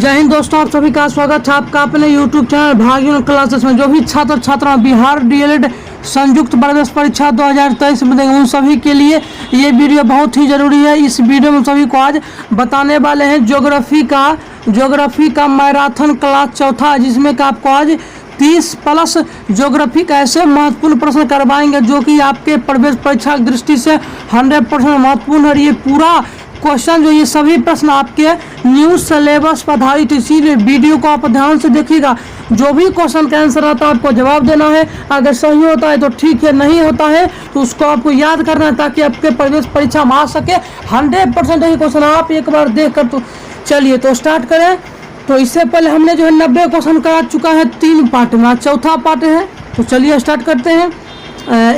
जय हिंद दोस्तों, आप सभी का स्वागत है आपका अपने YouTube चैनल भाग्यवन क्लासेस में। जो भी छात्र छात्रा बिहार डीएलएड संयुक्त प्रवेश परीक्षा 2023 में देंगे उन सभी के लिए ये वीडियो बहुत ही ज़रूरी है। इस वीडियो में सभी को आज बताने वाले हैं ज्योग्राफी का मैराथन क्लास चौथा, जिसमें का आपको आज 30 प्लस ज्योग्राफी का ऐसे महत्वपूर्ण प्रश्न करवाएंगे जो कि आपके प्रवेश परीक्षा की दृष्टि से 100% महत्वपूर्ण है। और ये पूरा क्वेश्चन ये सभी प्रश्न आपके न्यू सिलेबस पर आधारित, इसीलिए वीडियो को आप ध्यान से देखिएगा। जो भी क्वेश्चन का आंसर आता है आपको जवाब देना है। अगर सही होता है तो ठीक है, नहीं होता है तो उसको आपको याद करना है ताकि आपके प्रवेश परीक्षा में आ सके। 100% यही क्वेश्चन आप एक बार देख कर तो चलिए तो स्टार्ट करें। तो इससे पहले हमने जो है 90 क्वेश्चन करा चुका है 3 पार्ट में, आज चौथा पार्ट है। तो चलिए स्टार्ट करते हैं।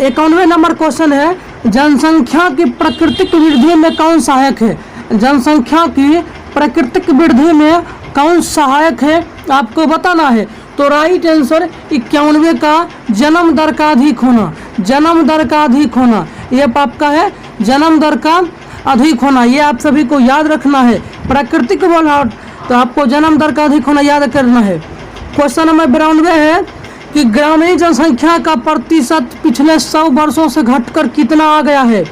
91 नंबर क्वेश्चन है, जनसंख्या की प्राकृतिक वृद्धि में कौन सहायक है? जनसंख्या की प्राकृतिक वृद्धि में कौन सहायक है आपको बताना है। तो राइट आंसर 91 का जन्म दर का अधिक होना। जन्म दर का अधिक होना ये आपका है, जन्म दर का अधिक होना, ये आप सभी को याद रखना है। प्राकृतिक बोला तो आपको जन्म दर का अधिक होना याद करना है। क्वेश्चन नंबर 92 है कि ग्रामीण जनसंख्या का प्रतिशत पिछले 100 वर्षों से घटकर कितना आ गया है?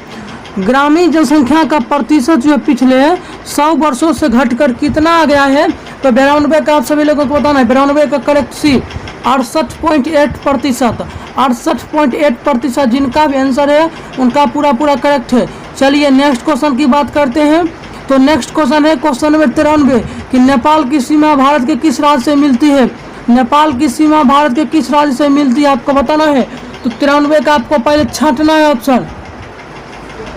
ग्रामीण जनसंख्या का प्रतिशत जो है पिछले 100 वर्षों से घटकर कितना आ गया है? तो 92 का आप सभी लोगों को बताना है। 92 का करेक्ट सी 68.8%। 68.8% जिनका भी आंसर है उनका पूरा करेक्ट है। चलिए नेक्स्ट क्वेश्चन की बात करते हैं। तो नेक्स्ट क्वेश्चन है क्वेश्चन नंबर 93 कि नेपाल की सीमा भारत के किस राज्य से मिलती है? नेपाल की सीमा भारत के किस राज्य से मिलती है आपको बताना है। तो 93 का आपको पहले छांटना है ऑप्शन।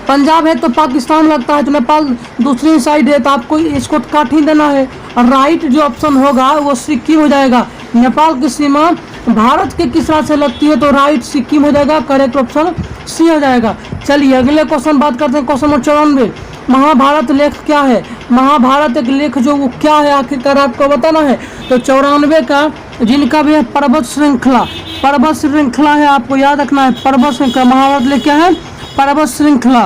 पंजाब है तो पाकिस्तान लगता है, तो नेपाल दूसरी साइड है तो आपको इसको काट ही देना है। और राइट जो ऑप्शन होगा वो सिक्किम हो जाएगा। नेपाल की सीमा भारत के किस राज्य से लगती है तो राइट सिक्किम हो जाएगा, करेक्ट ऑप्शन सी हो जाएगा। चलिए अगले क्वेश्चन बात करते हैं। क्वेश्चन नंबर 94, महाभारत लेख क्या है? महाभारत एक लेख जो वो क्या है आखिरकार आपको बताना है। तो 94 का जिनका भी है पर्वत श्रृंखला है, आपको याद रखना है पर्वत श्रृंखला। महाभारत लेख क्या है? पर्वत श्रृंखला।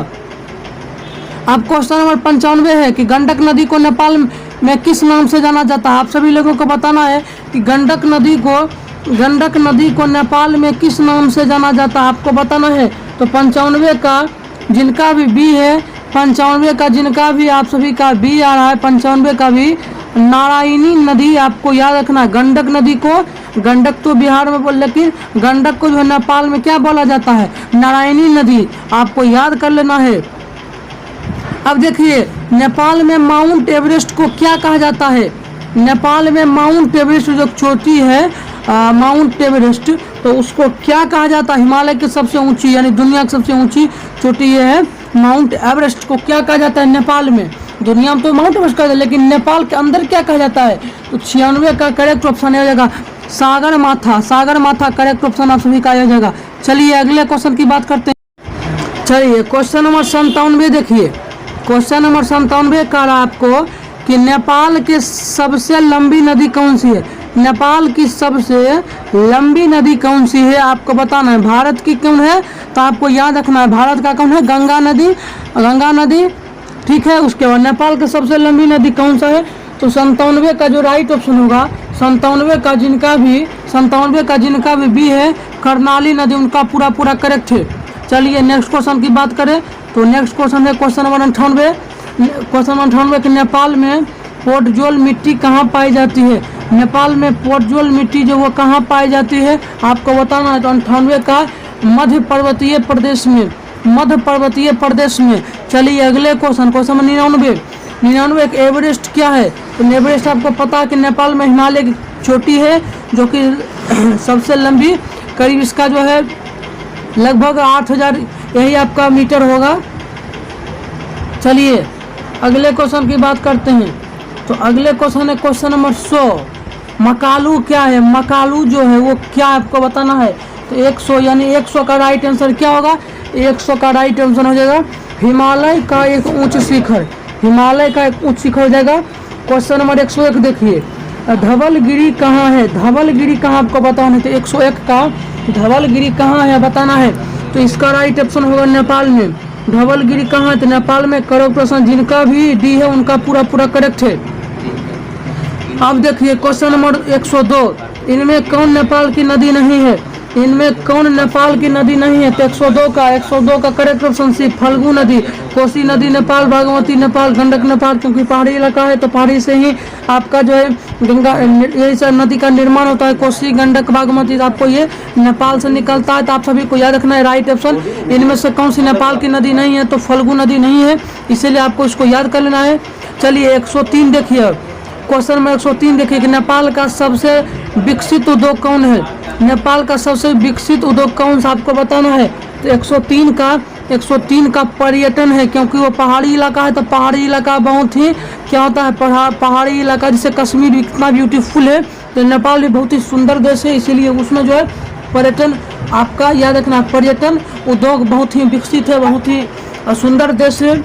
अब क्वेश्चन नंबर 95 है कि गंडक नदी को नेपाल में किस नाम से जाना जाता है? आप सभी लोगों को बताना है कि गंडक नदी को नेपाल में किस नाम से जाना जाता है आपको बताना है। तो 95 का जिनका भी बी है, 95 का जिनका भी आप सभी का बी आ रहा है, 95 का भी नारायणी नदी आपको याद रखना है। गंडक नदी को, गंडक तो बिहार में बोल, लेकिन गंडक को जो है नेपाल में क्या बोला जाता है? नारायणी नदी, आपको याद कर लेना है। अब देखिए नेपाल में माउंट एवरेस्ट को क्या कहा जाता है? नेपाल में माउंट एवरेस्ट जो चोटी है माउंट एवरेस्ट, तो उसको क्या कहा जाता है? हिमालय की सबसे ऊंची यानी दुनिया की सबसे ऊंची चोटी ये है माउंट एवरेस्ट को क्या कहा जाता है नेपाल में? दुनिया में तो माउंट एवरेस्ट कहते हैं, लेकिन नेपाल के अंदर क्या कहा जाता है? तो 96 का करेक्ट ऑप्शन हो जाएगा सागर माथा करेक्ट ऑप्शन आप सभी का आ जाएगा। चलिए अगले क्वेश्चन की बात करते हैं। चलिए क्वेश्चन नंबर 97 देखिए। क्वेश्चन नंबर 97 कह रहा है आपको कि नेपाल की सबसे लंबी नदी कौन सी है? नेपाल की सबसे लंबी नदी कौन सी है आपको बताना है। भारत की कौन है तो आपको याद रखना है, भारत का कौन है? गंगा नदी, ठीक है। उसके बाद नेपाल की सबसे लंबी नदी कौन सा है? तो 97 का जो राइट ऑप्शन होगा, 97 का जिनका भी बी है कर्णाली नदी, उनका पूरा करेक्ट है। चलिए नेक्स्ट क्वेश्चन की बात करें। तो नेक्स्ट क्वेश्चन है क्वेश्चन नंबर 98। क्वेश्चन नंबर 98 कि नेपाल में पोर्टजोल मिट्टी कहाँ पाई जाती है? नेपाल में पोर्टजोल मिट्टी जो वो कहाँ पाई जाती है आपको बताना है। तो 98 का मध्य पर्वतीय प्रदेश में। चलिए अगले क्वेश्चन 99 एक एवरेस्ट क्या है? तो एवरेस्ट आपको पता है कि नेपाल में हिमालय की चोटी है जो कि सबसे लंबी, करीब इसका जो है लगभग 8000 यही आपका मीटर होगा। चलिए अगले क्वेश्चन की बात करते हैं। तो अगले क्वेश्चन है क्वेश्चन नंबर 100, मकालू क्या है? मकालू जो है वो क्या आपको बताना है। तो 100 यानी 100 का राइट आंसर क्या होगा? 100 का राइट आंसर हो जाएगा हिमालय का एक उच्च शिखर हो जाएगा। क्वेश्चन नंबर 101 देखिए, धवलगिरी कहाँ है? धवलगिरी कहाँ आपको बताना है। तो 101 का धवलगिरी कहाँ है बताना है। तो इसका राइट ऑप्शन होगा नेपाल में। धवलगिरी कहाँ है? तो नेपाल में। करेक्ट ऑप्शन जिनका भी डी है उनका पूरा करेक्ट है। अब देखिए क्वेश्चन नंबर 102, इनमें कौन नेपाल की नदी नहीं है? इनमें कौन नेपाल की नदी नहीं है? तो 102 का करेक्ट ऑप्शन सी फल्गु नदी। कोसी नदी नेपाल, बागमती नेपाल, गंडक नेपाल, क्योंकि पहाड़ी इलाका है तो पहाड़ी से ही आपका जो है गंगा यही सब नदी का निर्माण होता है। कोसी, गंडक, बागमती आपको ये नेपाल से निकलता है, तो आप सभी को याद रखना है राइट ऑप्शन। इनमें से कौन सी नेपाल की नदी नहीं है? तो फल्गु नदी नहीं है, इसीलिए आपको इसको याद कर लेना है। चलिए 103 देखिए, क्वेश्चन नंबर 103 देखिए कि नेपाल का सबसे विकसित उद्योग कौन है? नेपाल का सबसे विकसित उद्योग कौन सा आपको बताना है? तो 103 का पर्यटन है, क्योंकि वो पहाड़ी इलाका है, तो पहाड़ी इलाका बहुत ही क्या होता है, पहाड़ी इलाका, जैसे कश्मीर इतना ब्यूटीफुल है, तो नेपाल भी बहुत ही सुंदर देश है, इसीलिए उसमें जो है पर्यटन आपका याद रखना, पर्यटन उद्योग बहुत ही विकसित है, बहुत ही सुंदर देश है।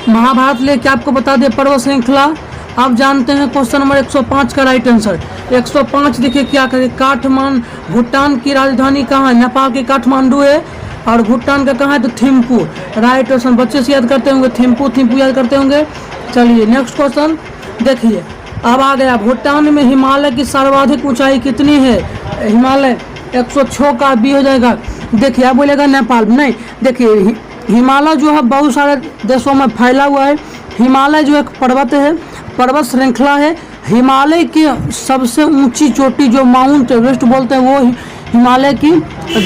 महाभारत लेके आपको बता दें पर्वत श्रृंखला आप जानते हैं। क्वेश्चन नंबर 105 का राइट आंसर 105 देखिए क्या करें, काठमांडू, भूटान की राजधानी कहाँ है? नेपाल के काठमांडू है, और भूटान का कहाँ है? तो थिम्पू। राइट आंसर बच्चे से याद करते होंगे, थिम्पू याद करते होंगे। चलिए नेक्स्ट क्वेश्चन देखिए, अब आ गया भूटान में हिमालय की सर्वाधिक ऊंचाई कितनी है? हिमालय 106 का बी हो जाएगा। देखिए आप बोलेगा नेपाल नहीं, देखिए हिमालय जो है बहुत सारे देशों में फैला हुआ है। हिमालय जो एक पर्वत है, पर्वत श्रृंखला है। हिमालय की सबसे ऊंची चोटी जो माउंट एवरेस्ट बोलते हैं, वो हिमालय की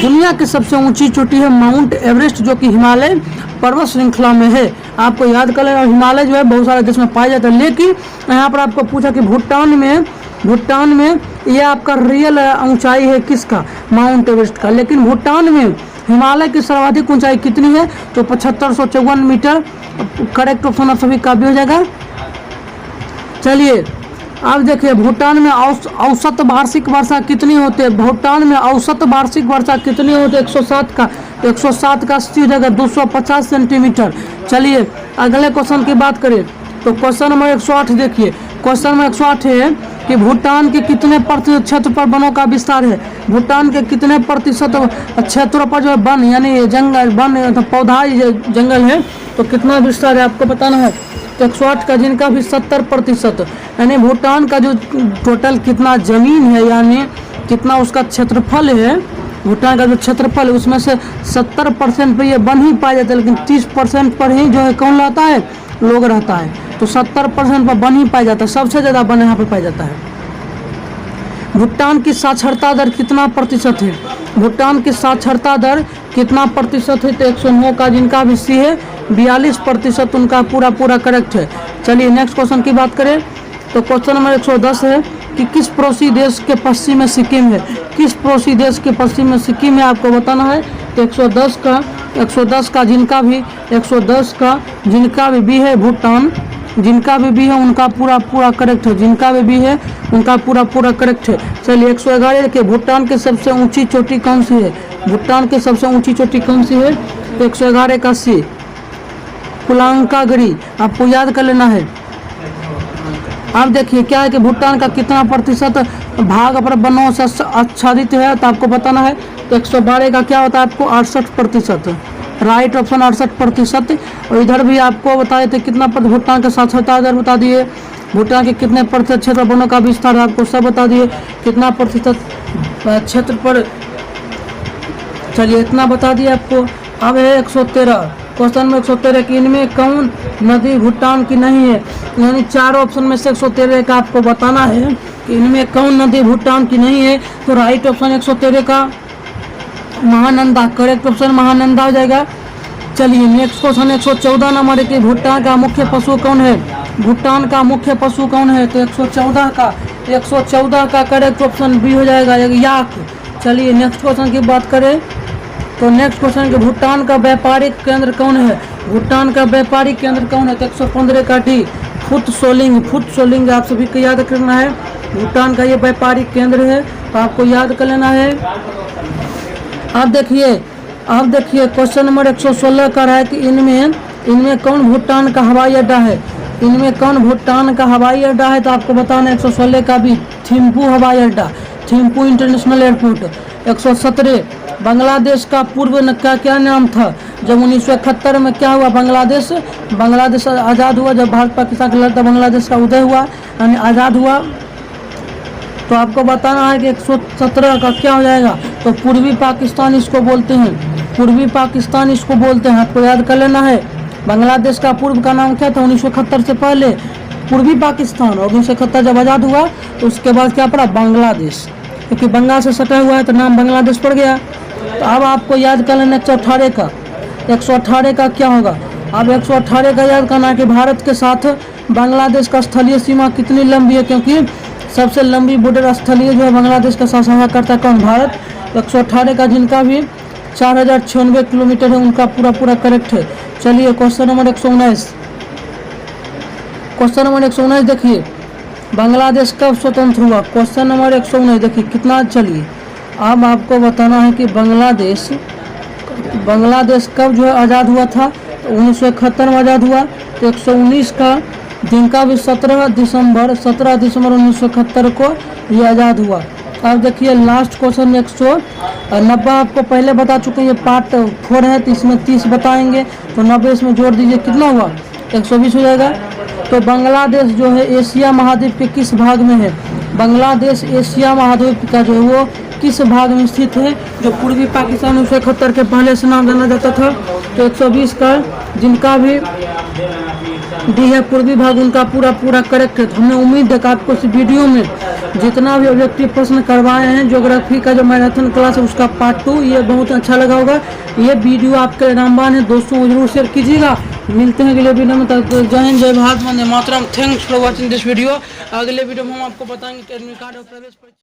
दुनिया की सबसे ऊंची चोटी है माउंट एवरेस्ट, जो कि हिमालय पर्वत श्रृंखला में है। आपको याद कर लेना, हिमालय जो है बहुत सारे देश में पाया जाता है, लेकिन यहाँ पर आपको पूछा कि भूटान में ये आपका रियल ऊंचाई है किसका? माउंट एवरेस्ट का। लेकिन भूटान में हिमालय की सर्वाधिक ऊंचाई कितनी है? तो 7554 मीटर। करेक्ट ऑप्शन आप सभी का भी हो जाएगा। चलिए अब देखिए भूटान में औसत वार्षिक वर्षा कितनी होती है? भूटान में औसत वार्षिक वर्षा कितनी होती है? 107 का, 107 का 80 हो जाएगा, 250 सेंटीमीटर। चलिए अगले क्वेश्चन की बात करें तो क्वेश्चन नंबर 108 देखिए, क्वेश्चन नंबर 108 है कि भूटान के कितने प्रतिशत क्षेत्र पर वनों का विस्तार है? भूटान के कितने प्रतिशत क्षेत्र पर जो है वन यानी जंगल, वन तो पौधा जंगल है, तो कितना विस्तार है आपको बताना है। तो 108 का जिनका भी 70%, यानी भूटान का जो टोटल कितना जमीन है यानी कितना उसका क्षेत्रफल है, भूटान का जो क्षेत्रफल है उसमें से 70% पर ये वन ही पाया जाता है, लेकिन 30% पर ही जो है कौन रहता है? लोग रहता है। तो 70% पर वन ही पाया जाता है, सबसे ज़्यादा वन यहाँ पर पाया जाता है। भूटान की साक्षरता दर कितना प्रतिशत है? भूटान की साक्षरता दर कितना प्रतिशत है? तो 109 का जिनका भी सी है, 42% उनका पूरा करेक्ट है। चलिए नेक्स्ट क्वेश्चन की बात करें तो क्वेश्चन नंबर 110 है कि किस पड़ोसी देश के पश्चिम में सिक्किम है? किस पड़ोसी देश के पश्चिम में सिक्किम है आपको बताना है। तो 110 का जिनका भी 110 का जिनका भी है भूटान, जिनका भी है उनका पूरा करेक्ट है, जिनका भी है उनका पूरा करेक्ट है। चलिए 111 के भूटान की सबसे ऊंची चोटी कौन सी है? भूटान की सबसे ऊंची चोटी कौन सी है? तो 111 का सी कुलांकागरी, आपको याद कर लेना है। अब देखिए क्या है कि भूटान का कितना प्रतिशत भाग पर वनों से आच्छादित है, तो आपको बताना है। तो 112 का क्या होता है आपको? 68%। Right option 68%। और इधर भी आपको बताए थे कितना भूटान का साक्षरता दर बता दिए, भूटान के कितने प्रतिशत क्षेत्र वनों का विस्तार आपको सब बता दिए, कितना प्रतिशत क्षेत्र पर। चलिए इतना बता दिए आपको। अब है 113, क्वेश्चन में 113 कि इनमें कौन नदी भूटान की नहीं है? यानी 4 ऑप्शन में से 113 का आपको बताना है कि इनमें कौन नदी भूटान की नहीं है। तो राइट ऑप्शन 113 का महानंदा, करेक्ट ऑप्शन महानंदा हो जाएगा। चलिए नेक्स्ट क्वेश्चन 114 नंबर है कि भूटान का मुख्य पशु कौन है? भूटान का मुख्य पशु कौन है? तो 114 का करेक्ट ऑप्शन बी हो जाएगा, याक। चलिए नेक्स्ट क्वेश्चन की बात करें तो नेक्स्ट क्वेश्चन के भूटान का व्यापारिक केंद्र कौन है? भूटान का व्यापारिक केंद्र कौन है? तो 115 का डी फुट सोलिंग आप सभी को याद करना है। भूटान का ये व्यापारिक केंद्र है, तो आपको याद कर लेना है। अब देखिए क्वेश्चन नंबर 116 का है कि इनमें कौन भूटान का हवाई अड्डा है? इनमें कौन भूटान का हवाई अड्डा है? तो आपको बताना है 116 का भी थिम्पू हवाई अड्डा, थिम्पू इंटरनेशनल एयरपोर्ट। 117 बांग्लादेश का पूर्व का क्या नाम था? जब 1971 में क्या हुआ, बांग्लादेश आज़ाद हुआ, जब भारत पाकिस्तान का लड़ता बांग्लादेश का उदय हुआ यानी आज़ाद हुआ, तो आपको बताना है कि 117 का क्या हो जाएगा, तो पूर्वी पाकिस्तान इसको बोलते हैं, पूर्वी पाकिस्तान इसको बोलते हैं, आपको याद कर लेना है। बांग्लादेश का पूर्व का नाम क्या था 1971 से पहले, पूर्वी पाकिस्तान, और 1971 जब आज़ाद हुआ तो उसके बाद क्या पड़ा, बांग्लादेश, क्योंकि बंगाल से सटा हुआ है तो नाम बांग्लादेश पड़ गया। तो अब आपको याद कर लेना 118 का, 118 का क्या होगा, अब 118 का याद करना है कि भारत के साथ बांग्लादेश का स्थलीय सीमा कितनी लंबी है, क्योंकि सबसे लंबी बॉर्डर स्थलीय जो है बांग्लादेश का साझा करता है कौन, भारत। 118 का जिनका भी 4096 किलोमीटर है उनका पूरा करेक्ट है। चलिए क्वेश्चन नंबर 119, क्वेश्चन नंबर 119 देखिए, बांग्लादेश कब स्वतंत्र हुआ, क्वेश्चन नंबर 119 देखिए कितना। चलिए अब आपको बताना है कि बांग्लादेश कब जो है आज़ाद हुआ था, तो 1971 में आज़ाद हुआ। तो 119 का जिनका भी 17 दिसंबर 1971 को ये आज़ाद हुआ। अब देखिए लास्ट क्वेश्चन 190 आपको पहले बता चुके हैं, ये पार्ट 4 है, तो इसमें 30 बताएंगे, तो 90 इसमें जोड़ दीजिए, कितना हुआ 120 हो जाएगा। तो बांग्लादेश जो है एशिया महाद्वीप के किस भाग में है, बांग्लादेश एशिया महाद्वीप का जो है वो किस भाग में स्थित है, जो पूर्वी पाकिस्तान 1971 के पहले से नाम जाना जाता था। तो 120 का जिनका भी डी है पूर्वी भाग उनका पूरा करेक्ट है। तो हमें उम्मीद है कि आपको इस वीडियो में जितना भी ऑब्जेक्टिव प्रश्न करवाए हैं, ज्योग्राफी का जो मैराथन क्लास है उसका पार्ट 2, ये बहुत अच्छा लगा होगा। ये वीडियो आपके रामबान है, दोस्तों को जरूर शेयर कीजिएगा। मिलते हैं अगले वीडियो में, तक जय हिंद, जय भारत, वंदे मातरम। Thanks for watching this video. अगले वीडियो में हम आपको बताएंगे कि एडमिट कार्ड और प्रवेश